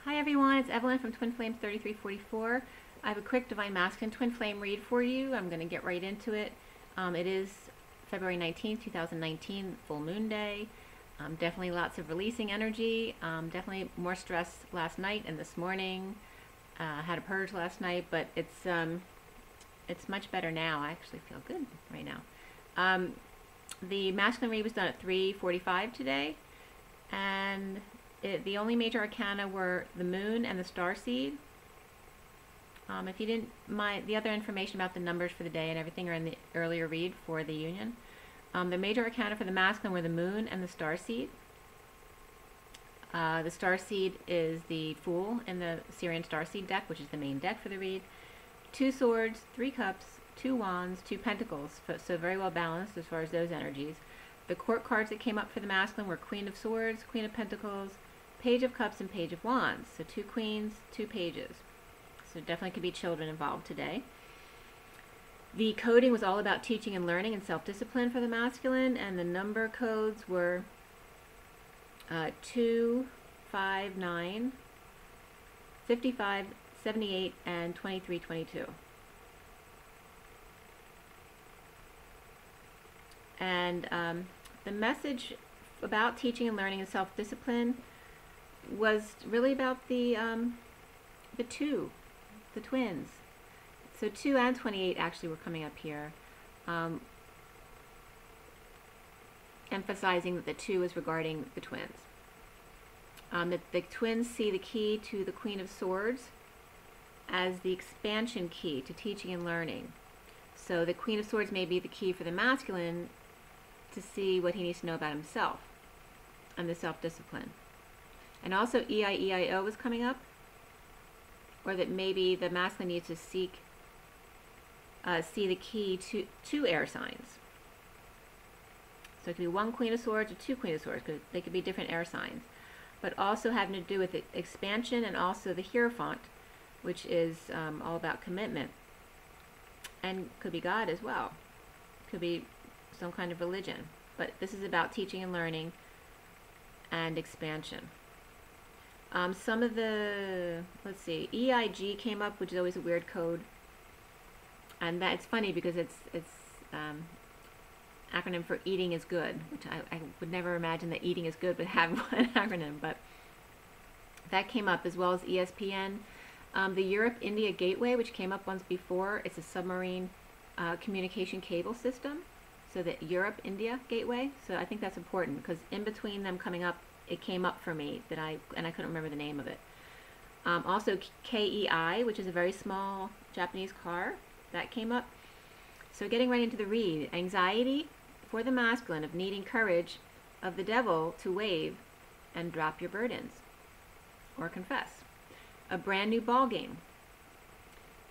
Hi everyone, it's Evelyn from Twin Flames 3344. I have a quick Divine Masculine Twin Flame read for you. I'm going to get right into it. It is February 19th, 2019, full moon day. Definitely lots of releasing energy. Definitely more stress last night and this morning. Had a purge last night, but it's much better now. I actually feel good right now. The masculine read was done at 3:45 today, and the only major arcana were the moon and the starseed. If you didn't mind, the other information about the numbers for the day and everything are in the earlier read for the union. The major arcana for the masculine were the moon and the starseed. The starseed is the Fool in the Syrian starseed deck, which is the main deck for the read. 2 swords, 3 cups, 2 wands, 2 pentacles, so very well balanced as far as those energies. The court cards that came up for the masculine were Queen of Swords, Queen of Pentacles, Page of Cups, and Page of Wands. So 2 queens, 2 pages. So definitely could be children involved today. The coding was all about teaching and learning and self-discipline for the masculine, and the number codes were 2, 5, 9, 55, 78, and 23, 22. And the message about teaching and learning and self-discipline was really about the twins. So 2 and 28 actually were coming up here, emphasizing that the 2 is regarding the twins. That the twins see the key to the Queen of Swords as the expansion key to teaching and learning. So the Queen of Swords may be the key for the masculine to see what he needs to know about himself and the self-discipline. And also EIEIO is coming up, or that maybe the masculine needs to see the key to 2 air signs. So it could be 1 Queen of Swords or 2 Queen of Swords, because they could be different air signs, but also having to do with the expansion, and also the Hierophant, which is all about commitment, and could be God as well. Could be some kind of religion, but this is about teaching and learning and expansion. Some of the, let's see, EIG came up, which is always a weird code, and that's funny because it's acronym for eating is good, which I would never imagine that eating is good would have one acronym, but that came up, as well as ESPN. The Europe-India Gateway, which came up once before, it's a submarine communication cable system. So the Europe-India Gateway. So I think that's important, because in between them coming up, it came up for me that I couldn't remember the name of it. Also KEI, which is a very small Japanese car, that came up. So getting right into the read, anxiety for the masculine of needing courage of the devil to wave and drop your burdens or confess. A brand new ball game.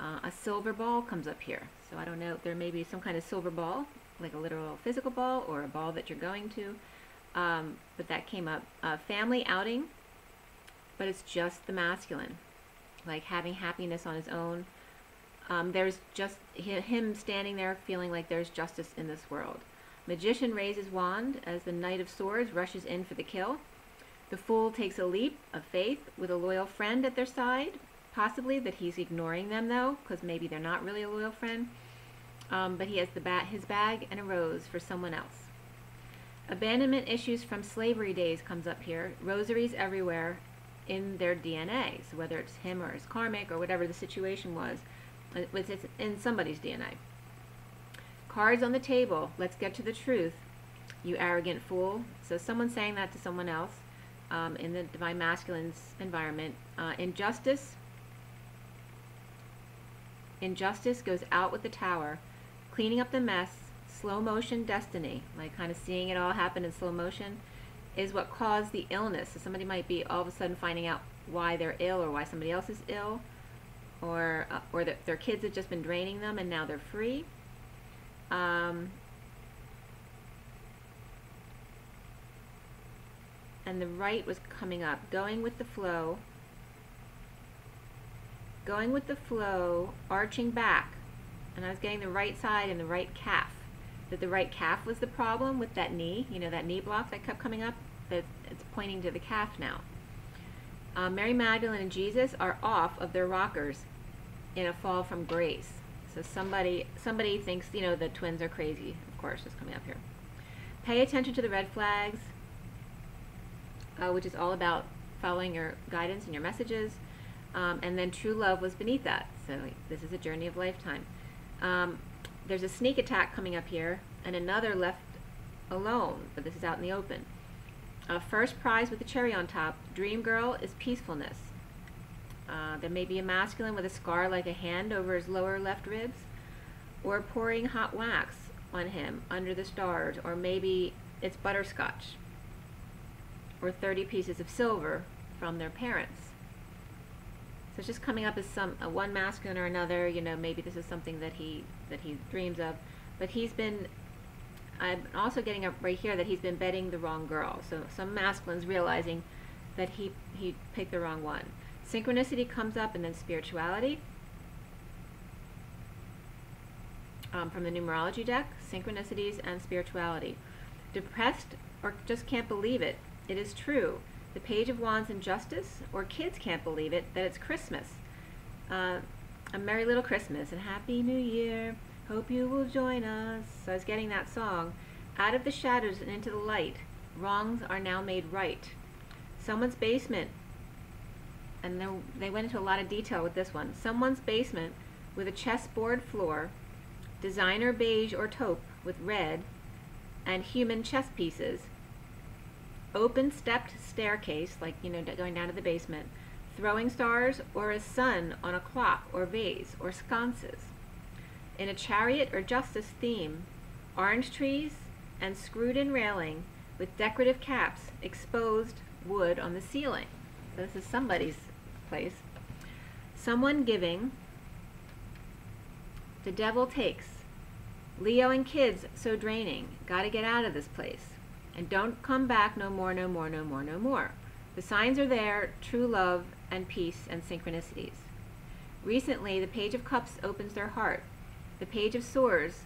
A silver ball comes up here. So I don't know, there may be some kind of silver ball, like a literal physical ball or a ball that you're going to, but that came up. Family outing, but it's just the masculine, like having happiness on his own. There's just him standing there feeling like there's justice in this world. Magician raises wand as the Knight of Swords rushes in for the kill. The Fool takes a leap of faith with a loyal friend at their side, possibly that he's ignoring them though, because maybe they're not really a loyal friend. But he has his bag and a rose for someone else. Abandonment issues from slavery days comes up here. Rosaries everywhere in their DNA. So whether it's him or his karmic or whatever the situation was, it's in somebody's DNA. Cards on the table. Let's get to the truth, you arrogant fool. So someone's saying that to someone else in the Divine Masculine's environment. Injustice goes out with the Tower. Cleaning up the mess, slow motion destiny, like kind of seeing it all happen in slow motion, is what caused the illness. So somebody might be all of a sudden finding out why they're ill, or why somebody else is ill, or that their kids have just been draining them and now they're free. And the right was coming up, going with the flow, arching back. And I was getting the right side and the right calf. That the right calf was the problem with that knee, you know, that knee block that kept coming up, that it's pointing to the calf now. Mary Magdalene and Jesus are off of their rockers in a fall from grace. So somebody thinks, you know, the twins are crazy. Of course, it's coming up here. Pay attention to the red flags, which is all about following your guidance and your messages. And then true love was beneath that. So this is a journey of lifetime. There's a sneak attack coming up here, and another left alone, but this is out in the open. First prize with the cherry on top, dream girl, is peacefulness. There may be a masculine with a scar like a hand over his lower left ribs, or pouring hot wax on him under the stars, or maybe it's butterscotch, or 30 pieces of silver from their parents. So it's just coming up as one masculine or another. You know, maybe this is something that he dreams of, but I'm also getting up right here that he's been betting the wrong girl. So some masculines realizing that he picked the wrong one. Synchronicity comes up, and then spirituality. From the numerology deck, synchronicities and spirituality. Depressed or just can't believe it. It is true. The Page of Wands and Justice, or kids can't believe it, that it's Christmas. A Merry Little Christmas and Happy New Year. Hope you will join us. So I was getting that song. Out of the shadows and into the light, wrongs are now made right. Someone's basement, and they went into a lot of detail with this one. Someone's basement with a chessboard floor, designer beige or taupe with red, and human chess pieces. Open stepped staircase, like, you know, going down to the basement. Throwing stars, or a sun on a clock or vase or sconces. In a chariot or justice theme, orange trees and screwed-in railing with decorative caps, exposed wood on the ceiling. So this is somebody's place. Someone giving. The devil takes. Leo and kids so draining. Gotta get out of this place. And don't come back no more, no more, no more, no more. The signs are there, true love and peace and synchronicities. Recently, the Page of Cups opens their heart. The Page of Swords,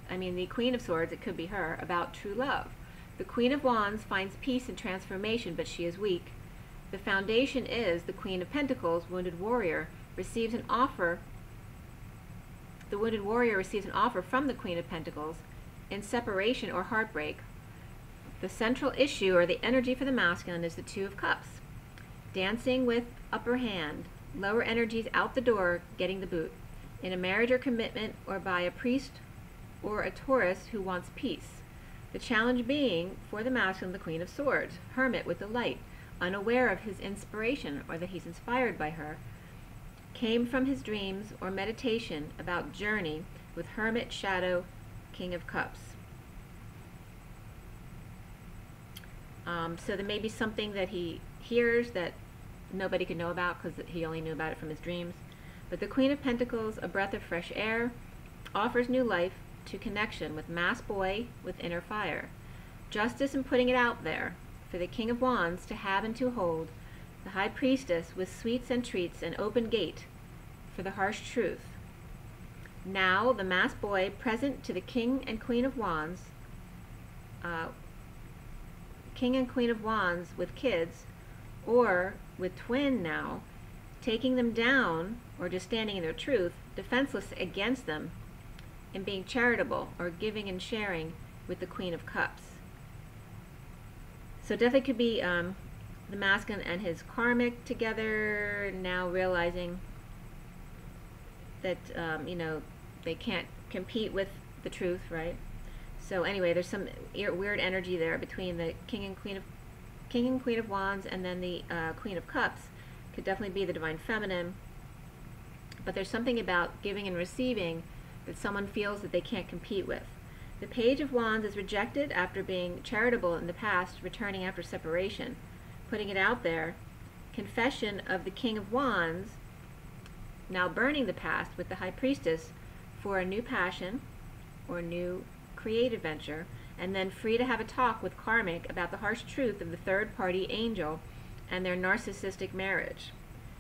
the Queen of Swords, it could be her, about true love. The Queen of Wands finds peace and transformation, but she is weak. The foundation is the Queen of Pentacles, wounded warrior, receives an offer. The wounded warrior receives an offer from the Queen of Pentacles in separation or heartbreak. The central issue, or the energy for the masculine, is the Two of Cups. Dancing with upper hand, lower energies out the door, getting the boot. In a marriage or commitment, or by a priest or a Taurus who wants peace. The challenge being, for the masculine, the Queen of Swords, hermit with the light, unaware of his inspiration or that he's inspired by her, came from his dreams or meditation about journey with hermit, shadow, King of Cups. So there may be something that he hears that nobody could know about because he only knew about it from his dreams. But the Queen of Pentacles, a breath of fresh air, offers new life to connection with mass boy with inner fire. Justice and putting it out there for the King of Wands to have and to hold. The High Priestess with sweets and treats and open gate for the harsh truth. Now the mass boy present to the King and Queen of Wands, King and Queen of Wands with kids, or with twin now, taking them down, or just standing in their truth, defenseless against them, and being charitable, or giving and sharing with the Queen of Cups. So definitely could be the masculine and his karmic together, now realizing that, they can't compete with the truth, right? So anyway, there's some weird energy there between the King and Queen of Wands, and then the Queen of Cups. Could definitely be the Divine Feminine. But there's something about giving and receiving that someone feels that they can't compete with. The Page of Wands is rejected after being charitable in the past, returning after separation. Putting it out there. Confession of the King of Wands, now burning the past with the High Priestess for a new passion or new creative venture, and then free to have a talk with karmic about the harsh truth of the third-party angel and their narcissistic marriage.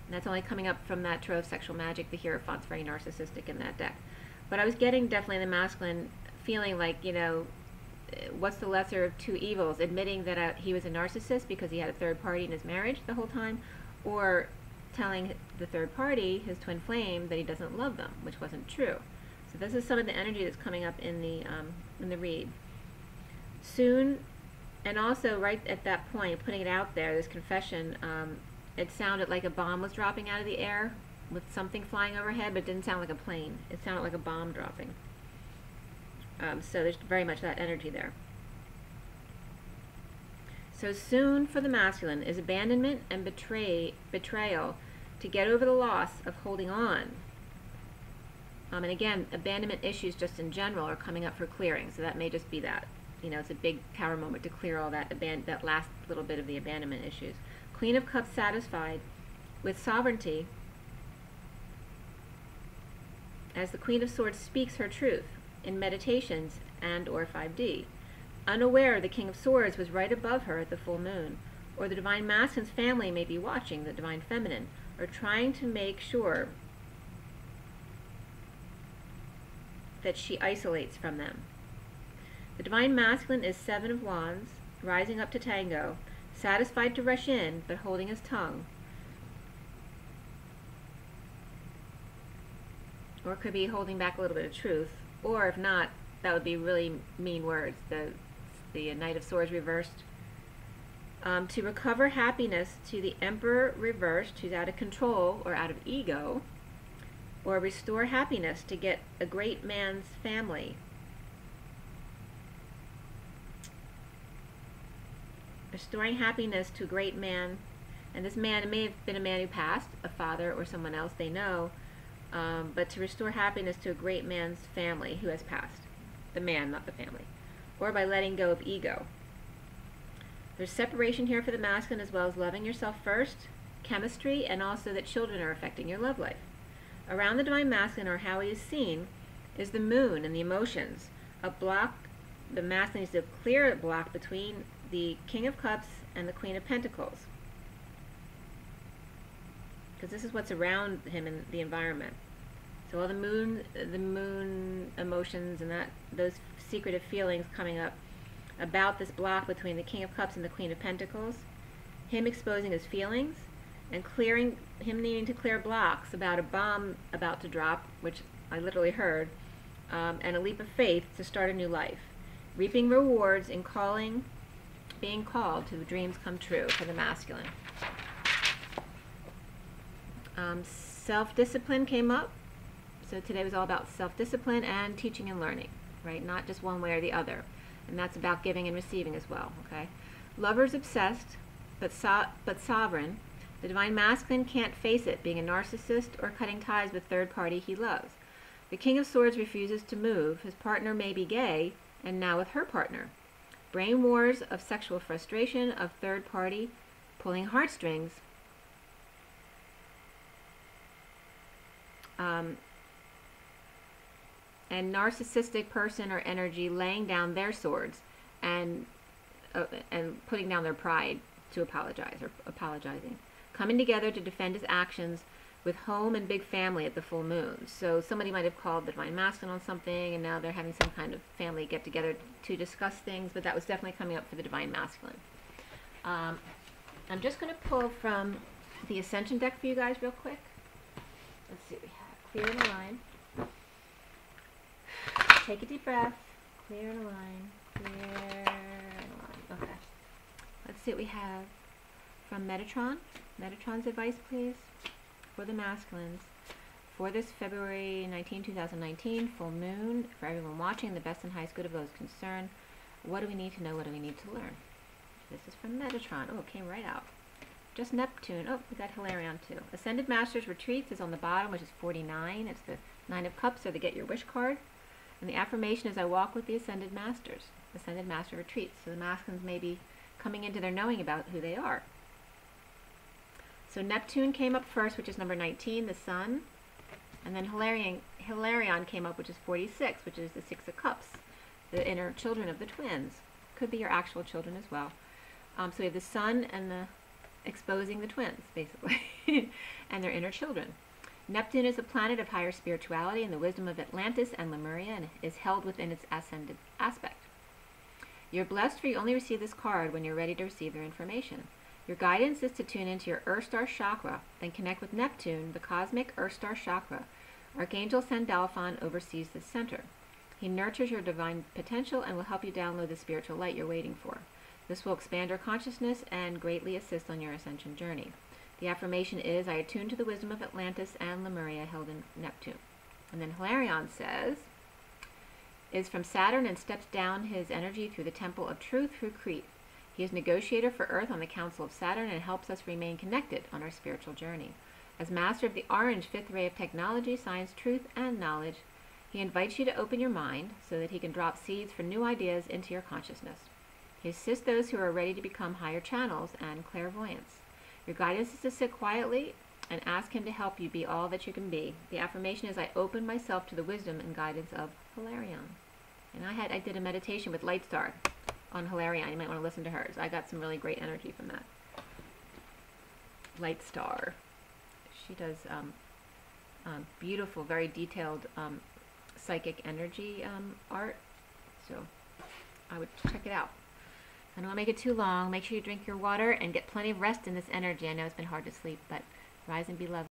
And that's only coming up from that Tarot of Sexual Magic. The Hierophant's very narcissistic in that deck. But I was getting definitely the masculine feeling like, what's the lesser of two evils? Admitting that he was a narcissist because he had a third party in his marriage the whole time, or telling the third party, his twin flame, that he doesn't love them, which wasn't true. So this is some of the energy that's coming up in the read. Soon, and also right at that point, putting it out there, this confession, it sounded like a bomb was dropping out of the air with something flying overhead, but it didn't sound like a plane. It sounded like a bomb dropping. So there's very much that energy there. So soon for the masculine is abandonment and betrayal to get over the loss of holding on. And again, abandonment issues just in general are coming up for clearing, so that may just be that. You know, it's a big power moment to clear all that last little bit of the abandonment issues. Queen of Cups satisfied with sovereignty as the Queen of Swords speaks her truth in meditations and or 5D. Unaware the King of Swords was right above her at the full moon, or the Divine Masculine's family may be watching the Divine Feminine, or trying to make sure that she isolates from them. The Divine Masculine is Seven of Wands, rising up to tango, satisfied to rush in, but holding his tongue. Or it could be holding back a little bit of truth, or if not, that would be really mean words. The Knight of Swords reversed. To recover happiness to the Emperor reversed, who's out of control or out of ego, or restore happiness to get a great man's family. Restoring happiness to a great man, and this man may have been a man who passed, a father or someone else they know, but to restore happiness to a great man's family who has passed. The man, not the family. Or by letting go of ego. There's separation here for the masculine, as well as loving yourself first, chemistry, and also that children are affecting your love life. Around the Divine Masculine, or how he is seen, is the moon and the emotions. A block, the masculine needs to clear a block between the King of Cups and the Queen of Pentacles, because this is what's around him in the environment. So all the moon emotions and those secretive feelings coming up about this block between the King of Cups and the Queen of Pentacles, him exposing his feelings and clearing, him needing to clear blocks about a bomb about to drop, which I literally heard, and a leap of faith to start a new life, reaping rewards in being called to the dreams come true for the masculine. Self-discipline came up. So today was all about self-discipline and teaching and learning, right? Not just one way or the other. And that's about giving and receiving as well, okay? Lovers obsessed, but sovereign. The Divine Masculine can't face it, being a narcissist or cutting ties with third party he loves. The King of Swords refuses to move. His partner may be gay, and now with her partner. Brain wars of sexual frustration, of third party, pulling heartstrings. And narcissistic person or energy laying down their swords and putting down their pride to apologize, or apologizing. Coming together to defend his actions with home and big family at the full moon. So somebody might have called the Divine Masculine on something, and now they're having some kind of family get together to discuss things, but that was definitely coming up for the Divine Masculine. I'm just going to pull from the Ascension deck for you guys real quick. Let's see what we have. Clear in a line. Take a deep breath. Clear in a line. Clear in a line. Okay. Let's see what we have from Metatron. Metatron's advice, please, for the masculines for this February 19, 2019 full moon. For everyone watching, the best and highest good of those concerned. What do we need to know? What do we need to learn? This is from Metatron. Oh, it came right out. Just Neptune. Oh, we got Hilarion too. Ascended Masters Retreats is on the bottom, which is 49. It's the 9 of Cups, or the Get Your Wish card. And the affirmation is, I walk with the Ascended Masters. Ascended Master Retreats. So the masculines may be coming into their knowing about who they are. So Neptune came up first, which is number 19, the Sun. And then Hilarion came up, which is 46, which is the 6 of Cups, the inner children of the twins. Could be your actual children as well. So we have the Sun and the exposing the twins, basically, and their inner children. Neptune is a planet of higher spirituality and the wisdom of Atlantis and Lemuria, and is held within its ascended aspect. You're blessed for you only receive this card when you're ready to receive their information. Your guidance is to tune into your Earth Star chakra, then connect with Neptune, the cosmic Earth Star chakra. Archangel Sandalphon oversees this center. He nurtures your divine potential and will help you download the spiritual light you're waiting for. This will expand your consciousness and greatly assist on your ascension journey. The affirmation is, I attune to the wisdom of Atlantis and Lemuria held in Neptune. And then Hilarion says, is from Saturn and steps down his energy through the Temple of Truth through Crete. He is negotiator for Earth on the Council of Saturn and helps us remain connected on our spiritual journey. As master of the orange fifth ray of technology, science, truth, and knowledge, he invites you to open your mind so that he can drop seeds for new ideas into your consciousness. He assists those who are ready to become higher channels and clairvoyants. Your guidance is to sit quietly and ask him to help you be all that you can be. The affirmation is, I open myself to the wisdom and guidance of Hilarion. And I did a meditation with Lightstar on Hilarion. You might want to listen to hers. I got some really great energy from that. Lightstar. She does beautiful, very detailed psychic energy art. So I would check it out. I don't want to make it too long. Make sure you drink your water and get plenty of rest in this energy. I know it's been hard to sleep, but rise and be loved.